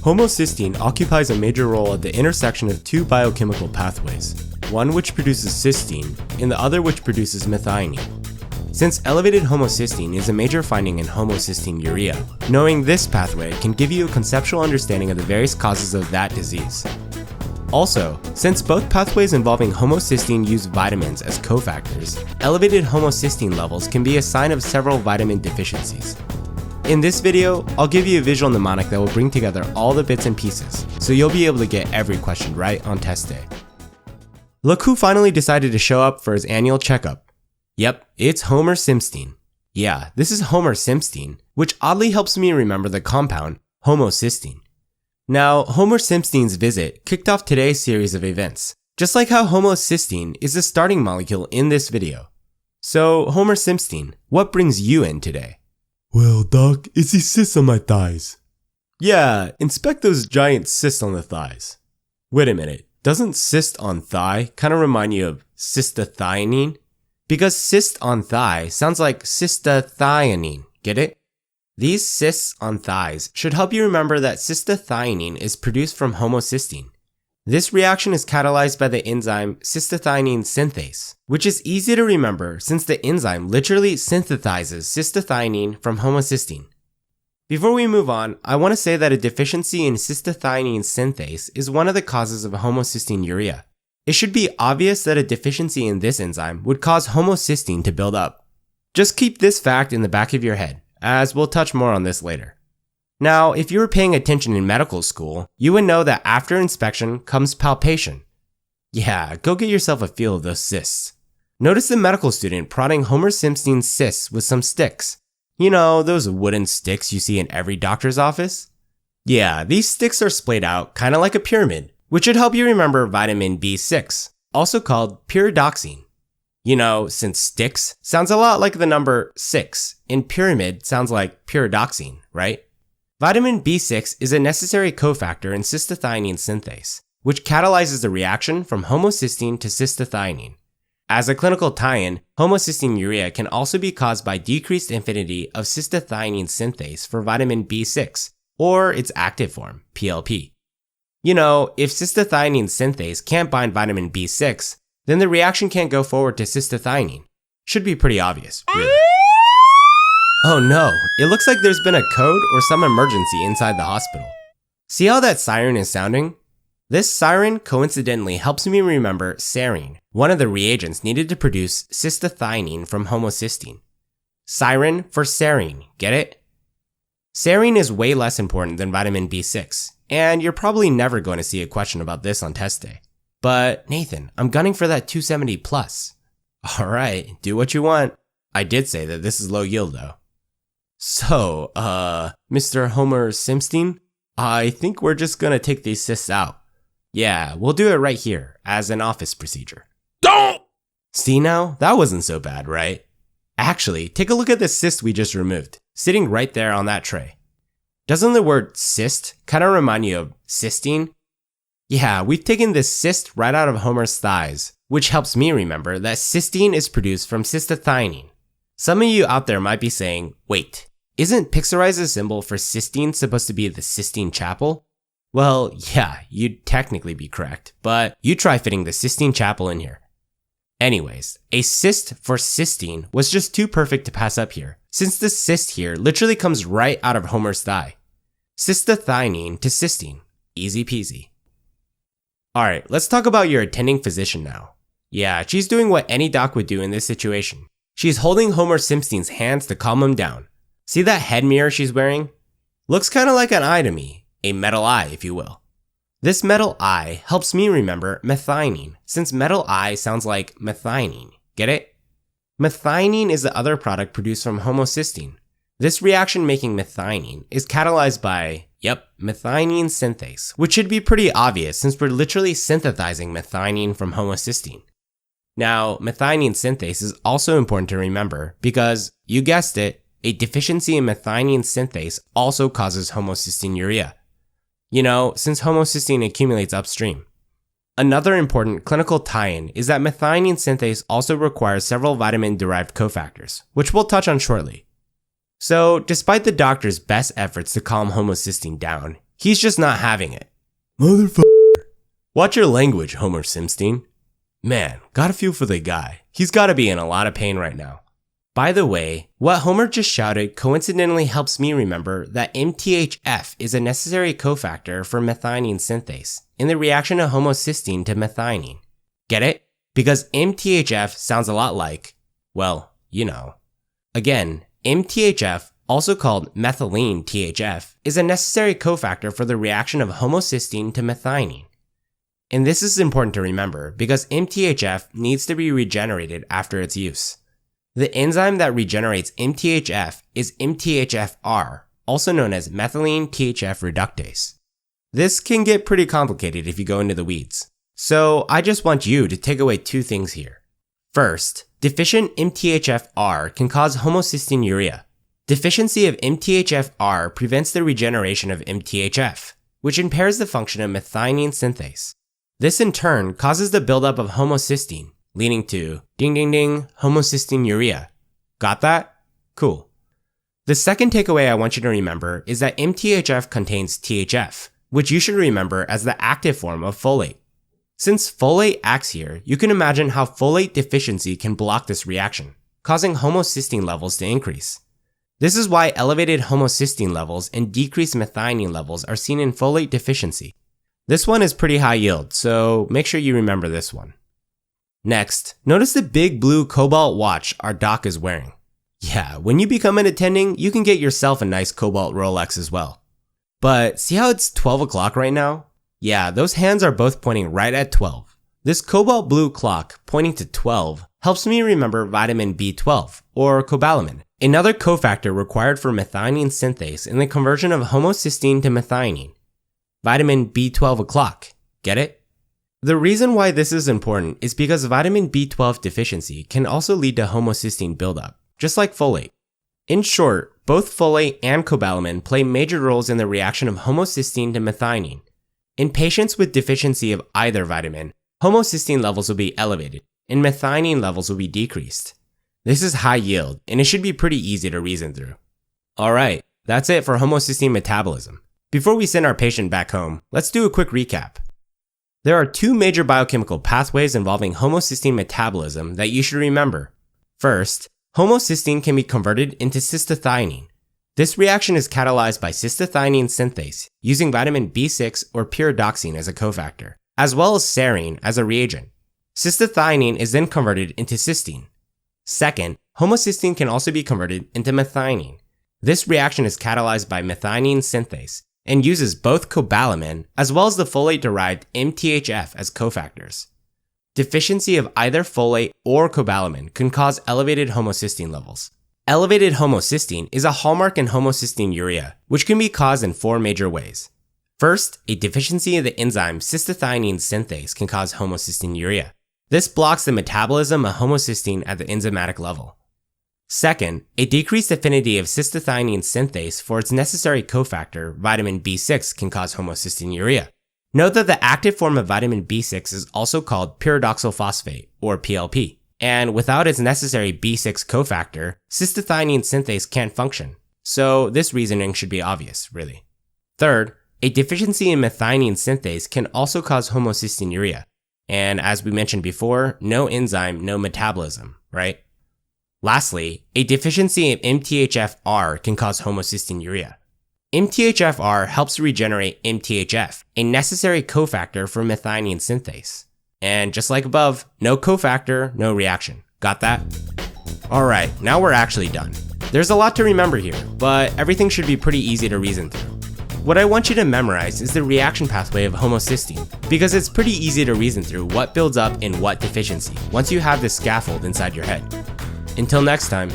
Homocysteine occupies a major role at the intersection of two biochemical pathways, one which produces cysteine and the other which produces methionine. Since elevated homocysteine is a major finding in homocysteinuria, knowing this pathway can give you a conceptual understanding of the various causes of that disease. Also, since both pathways involving homocysteine use vitamins as cofactors, elevated homocysteine levels can be a sign of several vitamin deficiencies. In this video, I'll give you a visual mnemonic that will bring together all the bits and pieces, so you'll be able to get every question right on test day. Look who finally decided to show up for his annual checkup. Yep, it's Homocysteine. Yeah, this is Homocysteine, which oddly helps me remember the compound homocysteine. Now, Homocysteine's visit kicked off today's series of events, just like how homocysteine is the starting molecule in this video. So, Homocysteine, what brings you in today? Well, Doc, it's these cysts on my thighs. Yeah, inspect those giant cysts on the thighs. Wait a minute, doesn't cyst on thigh kind of remind you of cystathionine? Because cyst on thigh sounds like cystathionine, get it? These cysts on thighs should help you remember that cystathionine is produced from homocysteine. This reaction is catalyzed by the enzyme cystathionine synthase, which is easy to remember since the enzyme literally synthesizes cystathionine from homocysteine. Before we move on, I want to say that a deficiency in cystathionine synthase is one of the causes of homocysteinuria. It should be obvious that a deficiency in this enzyme would cause homocysteine to build up. Just keep this fact in the back of your head, as we'll touch more on this later. Now, if you were paying attention in medical school, you would know that after inspection comes palpation. Yeah, go get yourself a feel of those cysts. Notice the medical student prodding Homocysteine cysts with some sticks. You know, those wooden sticks you see in every doctor's office? Yeah, these sticks are splayed out kind of like a pyramid, which should help you remember vitamin B6, also called pyridoxine. You know, since sticks sounds a lot like the number 6, and pyramid sounds like pyridoxine, right? Vitamin B6 is a necessary cofactor in cystathionine synthase, which catalyzes the reaction from homocysteine to cystathionine. As a clinical tie-in, homocysteinuria can also be caused by decreased affinity of cystathionine synthase for vitamin B6, or its active form, PLP. You know, if cystathionine synthase can't bind vitamin B6, then the reaction can't go forward to cystathionine. Should be pretty obvious, really. Oh no, it looks like there's been a code or some emergency inside the hospital. See how that siren is sounding? This siren coincidentally helps me remember serine, one of the reagents needed to produce cystathionine from homocysteine. Siren for serine, get it? Serine is way less important than vitamin B6, and you're probably never going to see a question about this on test day. But Nathan, I'm gunning for that 270 plus. Alright, do what you want. I did say that this is low yield though. So, Mr. Homocysteine, I think we're just gonna take these cysts out. Yeah, we'll do it right here, as an office procedure. Don't! See now? That wasn't so bad, right? Actually, take a look at the cyst we just removed, sitting right there on that tray. Doesn't the word cyst kind of remind you of cysteine? Yeah, we've taken this cyst right out of Homer's thighs, which helps me remember that cysteine is produced from cystathionine. Some of you out there might be saying, wait, isn't Pixarize's symbol for cysteine supposed to be the Sistine Chapel? Well, yeah, you'd technically be correct, but you try fitting the Sistine Chapel in here. Anyways, a cyst for cysteine was just too perfect to pass up here, since the cyst here literally comes right out of Homer's thigh. Cystathionine to cysteine, easy peasy. Alright, let's talk about your attending physician now. Yeah, she's doing what any doc would do in this situation. She's holding Homocysteine's hands to calm him down. See that head mirror she's wearing? Looks kind of like an eye to me, a metal eye if you will. This metal eye helps me remember methionine, since metal eye sounds like methionine, get it? Methionine is the other product produced from homocysteine. This reaction making methionine is catalyzed by, methionine synthase, which should be pretty obvious since we're literally synthesizing methionine from homocysteine. Now, methionine synthase is also important to remember because, you guessed it, a deficiency in methionine synthase also causes homocysteinuria. You know, since homocysteine accumulates upstream. Another important clinical tie-in is that methionine synthase also requires several vitamin-derived cofactors, which we'll touch on shortly. So, despite the doctor's best efforts to calm homocysteine down, He's just not having it. Motherfucker. Watch your language, Homocysteine. Man, gotta feel for the guy. He's gotta be in a lot of pain right now. By the way, what Homer just shouted coincidentally helps me remember that MTHF is a necessary cofactor for methionine synthase in the reaction of homocysteine to methionine. Get it? Because MTHF sounds a lot like, well, you know. Again, MTHF, also called methylene THF, is a necessary cofactor for the reaction of homocysteine to methionine. And this is important to remember because MTHF needs to be regenerated after its use. The enzyme that regenerates MTHF is MTHFR, also known as methylene THF reductase. This can get pretty complicated if you go into the weeds. So I just want you to take away two things here. First, deficient MTHFR can cause homocysteinuria. Deficiency of MTHFR prevents the regeneration of MTHF, which impairs the function of methionine synthase. This in turn causes the buildup of homocysteine, leading to ding ding ding homocysteinuria. Got that? Cool. The second takeaway I want you to remember is that MTHF contains THF, which you should remember as the active form of folate. Since folate acts here, you can imagine how folate deficiency can block this reaction, causing homocysteine levels to increase. This is why elevated homocysteine levels and decreased methionine levels are seen in folate deficiency. This one is pretty high yield, so make sure you remember this one. Next, notice the big blue cobalt watch our doc is wearing. Yeah, when you become an attending, you can get yourself a nice cobalt Rolex as well. But see how it's 12 o'clock right now? Yeah, those hands are both pointing right at 12. This cobalt blue clock pointing to 12 helps me remember vitamin B12, or cobalamin, another cofactor required for methionine synthase in the conversion of homocysteine to methionine. Vitamin B12 o'clock, get it? The reason why this is important is because vitamin B12 deficiency can also lead to homocysteine buildup, just like folate. In short, both folate and cobalamin play major roles in the reaction of homocysteine to methionine. In patients with deficiency of either vitamin, homocysteine levels will be elevated and methionine levels will be decreased. This is high yield and it should be pretty easy to reason through. Alright, that's it for homocysteine metabolism. Before we send our patient back home, let's do a quick recap. There are two major biochemical pathways involving homocysteine metabolism that you should remember. First, homocysteine can be converted into cystathionine. This reaction is catalyzed by cystathionine synthase using vitamin B6 or pyridoxine as a cofactor, as well as serine as a reagent. Cystathionine is then converted into cysteine. Second, homocysteine can also be converted into methionine. This reaction is catalyzed by methionine synthase and uses both cobalamin as well as the folate-derived MTHF as cofactors. Deficiency of either folate or cobalamin can cause elevated homocysteine levels. Elevated homocysteine is a hallmark in homocysteinuria, which can be caused in four major ways. First, a deficiency of the enzyme cystathionine synthase can cause homocysteinuria. This blocks the metabolism of homocysteine at the enzymatic level. Second, a decreased affinity of cystathionine synthase for its necessary cofactor, vitamin B6, can cause homocysteinuria. Note that the active form of vitamin B6 is also called pyridoxal phosphate, or PLP. And without its necessary B6 cofactor, cystathionine synthase can't function. So this reasoning should be obvious, really. Third, a deficiency in methionine synthase can also cause homocysteinuria. And as we mentioned before, no enzyme, no metabolism, right? Lastly, a deficiency in MTHFR can cause homocysteinuria. MTHFR helps regenerate MTHF, a necessary cofactor for methionine synthase. And just like above, no cofactor, no reaction. Got that? Alright, now we're actually done. There's a lot to remember here, but everything should be pretty easy to reason through. What I want you to memorize is the reaction pathway of homocysteine, because it's pretty easy to reason through what builds up in what deficiency once you have this scaffold inside your head. Until next time.